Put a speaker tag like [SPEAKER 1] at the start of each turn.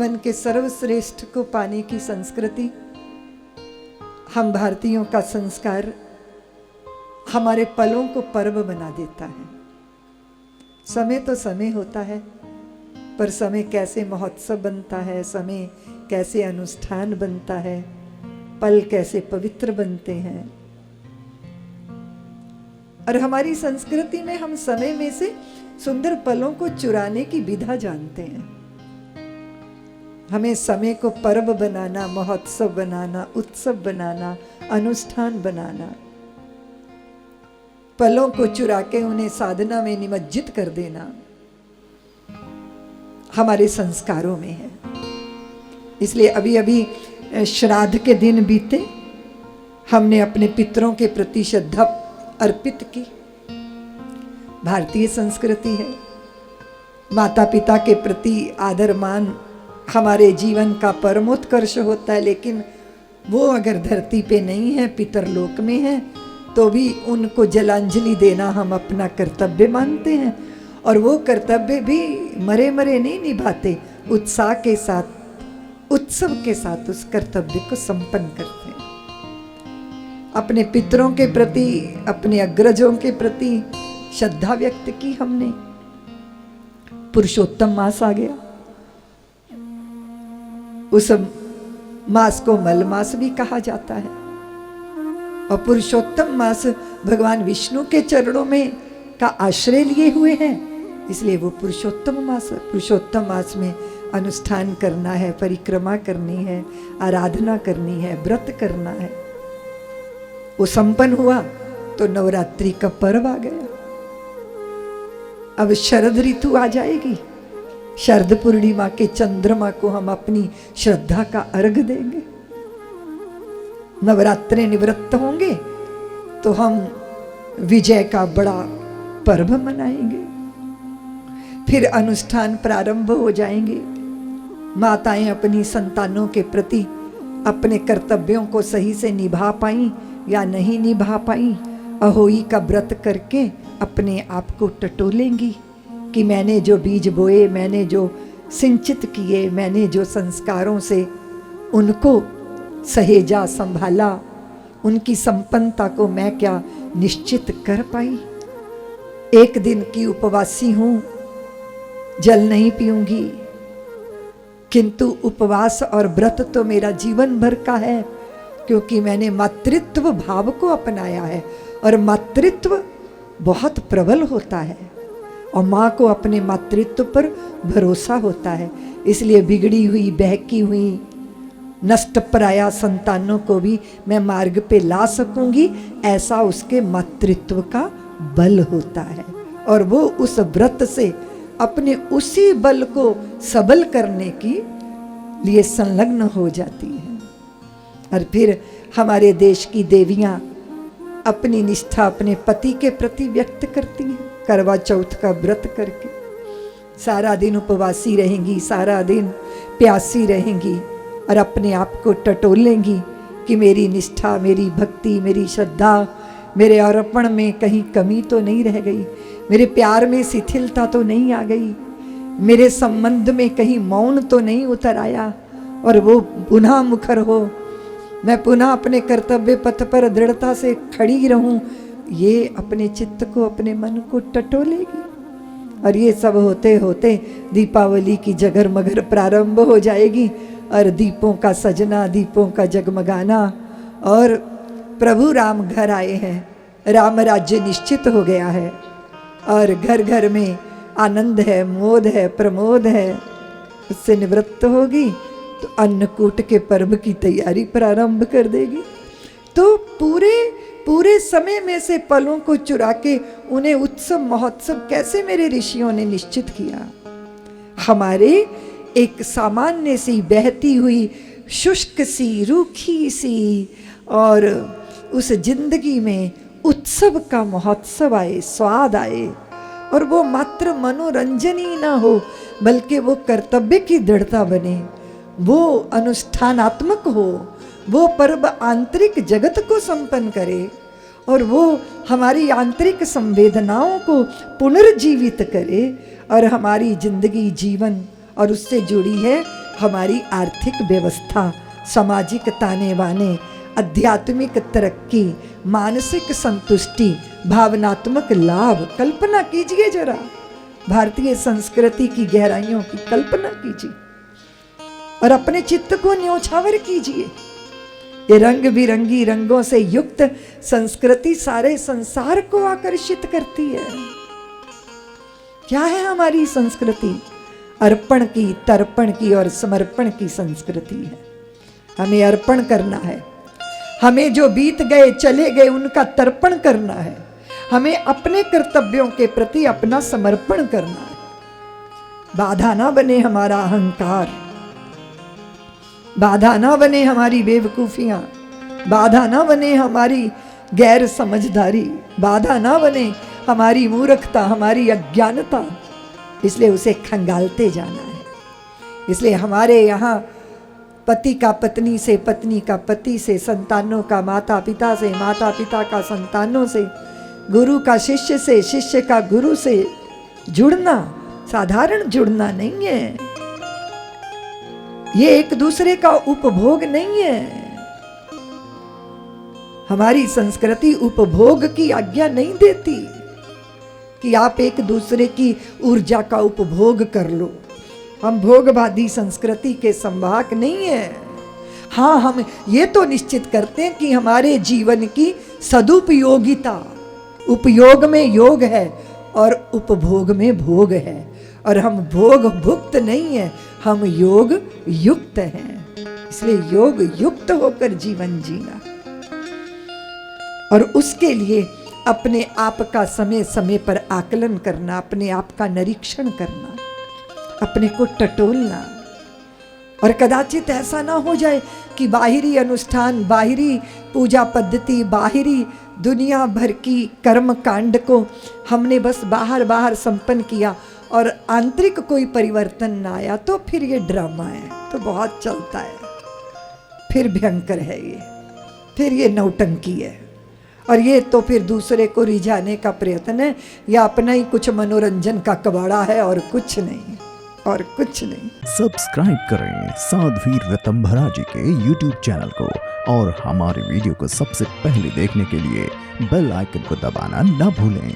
[SPEAKER 1] जीवन के सर्वश्रेष्ठ को पाने की संस्कृति, हम भारतीयों का संस्कार हमारे पलों को पर्व बना देता है। समय तो समय होता है, पर समय कैसे महोत्सव बनता है, समय कैसे अनुष्ठान बनता है, पल कैसे पवित्र बनते हैं। और हमारी संस्कृति में हम समय में से सुंदर पलों को चुराने की विधा जानते हैं। हमें समय को पर्व बनाना, महोत्सव बनाना, उत्सव बनाना, अनुष्ठान बनाना, पलों को चुरा के उन्हें साधना में निमज्जित कर देना हमारे संस्कारों में है। इसलिए अभी अभी श्राद्ध के दिन बीते, हमने अपने पितरों के प्रति श्रद्धा अर्पित की। भारतीय संस्कृति है, माता पिता के प्रति आदर मान हमारे जीवन का परमोत्कर्ष होता है। लेकिन वो अगर धरती पे नहीं है, पितरलोक में है, तो भी उनको जलांजलि देना हम अपना कर्तव्य मानते हैं। और वो कर्तव्य भी मरे मरे नहीं निभाते, उत्साह के साथ, उत्सव के साथ उस कर्तव्य को संपन्न करते हैं। अपने पितरों के प्रति, अपने अग्रजों के प्रति श्रद्धा व्यक्त की हमने। पुरुषोत्तम मास आ गया, उस मास को मल मास भी कहा जाता है। और पुरुषोत्तम मास भगवान विष्णु के चरणों में का आश्रय लिए हुए हैं, इसलिए वो पुरुषोत्तम मास है। पुरुषोत्तम मास में अनुष्ठान करना है, परिक्रमा करनी है, आराधना करनी है, व्रत करना है। वो संपन्न हुआ तो नवरात्रि का पर्व आ गया। अब शरद ऋतु आ जाएगी, शरद पूर्णिमा के चंद्रमा को हम अपनी श्रद्धा का अर्घ देंगे। नवरात्रे निवृत्त होंगे तो हम विजय का बड़ा पर्व मनाएंगे। फिर अनुष्ठान प्रारंभ हो जाएंगे। माताएं अपनी संतानों के प्रति अपने कर्तव्यों को सही से निभा पाई या नहीं निभा पाई, अहोई का व्रत करके अपने आप को टटोलेंगी कि मैंने जो बीज बोए, मैंने जो सिंचित किए, मैंने जो संस्कारों से उनको सहेजा, संभाला, उनकी संपन्नता को मैं क्या निश्चित कर पाई। एक दिन की उपवासी हूं, जल नहीं पीऊंगी, किंतु उपवास और व्रत तो मेरा जीवन भर का है, क्योंकि मैंने मातृत्व भाव को अपनाया है। और मातृत्व बहुत प्रबल होता है और माँ को अपने मातृत्व पर भरोसा होता है। इसलिए बिगड़ी हुई, बहकी हुई, नष्ट प्राया संतानों को भी मैं मार्ग पे ला सकूंगी, ऐसा उसके मातृत्व का बल होता है। और वो उस व्रत से अपने उसी बल को सबल करने की लिए संलग्न हो जाती है। और फिर हमारे देश की देवियां अपनी निष्ठा अपने पति के प्रति व्यक्त करती हैं। करवा चौथ का व्रत करके सारा दिन उपवासी रहेंगी, सारा दिन प्यासी रहेंगी और अपने आप को टटोलेंगी कि मेरी निष्ठा, मेरी भक्ति, मेरी श्रद्धा, मेरे अर्पण में कहीं कमी तो नहीं रह गई, मेरे प्यार में शिथिलता तो नहीं आ गई, मेरे संबंध में कहीं मौन तो नहीं उतर आया, और वो पुनः मुखर हो, मैं पुनः अपने कर्तव्य पथ पर दृढ़ता से खड़ी रहूं। ये अपने चित्त को, अपने मन को टटोलेगी। और ये सब होते होते दीपावली की जगरमगर प्रारंभ हो जाएगी और दीपों का सजना, दीपों का जगमगाना। और प्रभु राम घर आए हैं, राम राज्य निश्चित हो गया है और घर घर में आनंद है, मोद है, प्रमोद है। उससे निवृत्त होगी तो अन्नकूट के पर्व की तैयारी प्रारंभ कर देगी। तो पूरे समय में से पलों को चुरा के उन्हें उत्सव महोत्सव कैसे मेरे ऋषियों ने निश्चित किया। हमारे एक सामान्य सी, बहती हुई, शुष्क सी, रूखी सी और उस जिंदगी में उत्सव का महोत्सव आए, स्वाद आए, और वो मात्र मनोरंजन ही ना हो बल्कि वो कर्तव्य की दृढ़ता बने, वो अनुष्ठानात्मक हो, वो पर्व आंतरिक जगत को संपन्न करे और वो हमारी आंतरिक संवेदनाओं को पुनर्जीवित करे। और हमारी जिंदगी, जीवन और उससे जुड़ी है हमारी आर्थिक व्यवस्था, सामाजिक ताने बाने, आध्यात्मिक तरक्की, मानसिक संतुष्टि, भावनात्मक लाभ, कल्पना कीजिए जरा, भारतीय संस्कृति की गहराइयों की कल्पना कीजिए और अपने चित्त को न्योछावर कीजिए। ये रंग बिरंगी रंगों से युक्त संस्कृति सारे संसार को आकर्षित करती है। क्या है हमारी संस्कृति? अर्पण की, तर्पण की और समर्पण की संस्कृति है। हमें अर्पण करना है, हमें जो बीत गए चले गए उनका तर्पण करना है, हमें अपने कर्तव्यों के प्रति अपना समर्पण करना है। बाधा ना बने हमारा अहंकार, बाधा ना बने हमारी बेवकूफियां, बाधा ना बने हमारी गैर समझदारी, बाधा ना बने हमारी मूर्खता, हमारी अज्ञानता। इसलिए उसे खंगालते जाना है। इसलिए हमारे यहाँ पति का पत्नी से, पत्नी का पति से, संतानों का माता पिता से, माता पिता का संतानों से, गुरु का शिष्य से, शिष्य का गुरु से जुड़ना साधारण जुड़ना नहीं है। ये एक दूसरे का उपभोग नहीं है। हमारी संस्कृति उपभोग की आज्ञा नहीं देती कि आप एक दूसरे की ऊर्जा का उपभोग कर लो। हम भोगवादी संस्कृति के संवाहक नहीं है। हाँ, हम ये तो निश्चित करते हैं कि हमारे जीवन की सदुपयोगिता, उपयोग में योग है और उपभोग में भोग है, और हम भोग भुक्त नहीं है, हम योग युक्त हैं। इसलिए योग युक्त होकर जीवन जीना और उसके लिए अपने आप का समय समय पर आकलन करना, अपने आप का निरीक्षण करना, अपने को टटोलना। और कदाचित ऐसा ना हो जाए कि बाहरी अनुष्ठान, बाहरी पूजा पद्धति, बाहरी दुनिया भर की कर्म कांड को हमने बस बाहर बाहर संपन्न किया और आंतरिक कोई परिवर्तन ना आया, तो फिर ये ड्रामा है, तो बहुत चलता है, फिर भयंकर है ये, फिर ये नौटंकी है, और ये तो फिर दूसरे को रिझाने का प्रयत्न है, या अपना ही कुछ मनोरंजन का कबाड़ा है और कुछ नहीं, और कुछ नहीं।
[SPEAKER 2] सब्सक्राइब करें साध्वी ऋतंभरा जी के YouTube चैनल को, और हमारे वीडियो को सबसे पहले देखने के लिए बेल आइकन को दबाना न भूलें।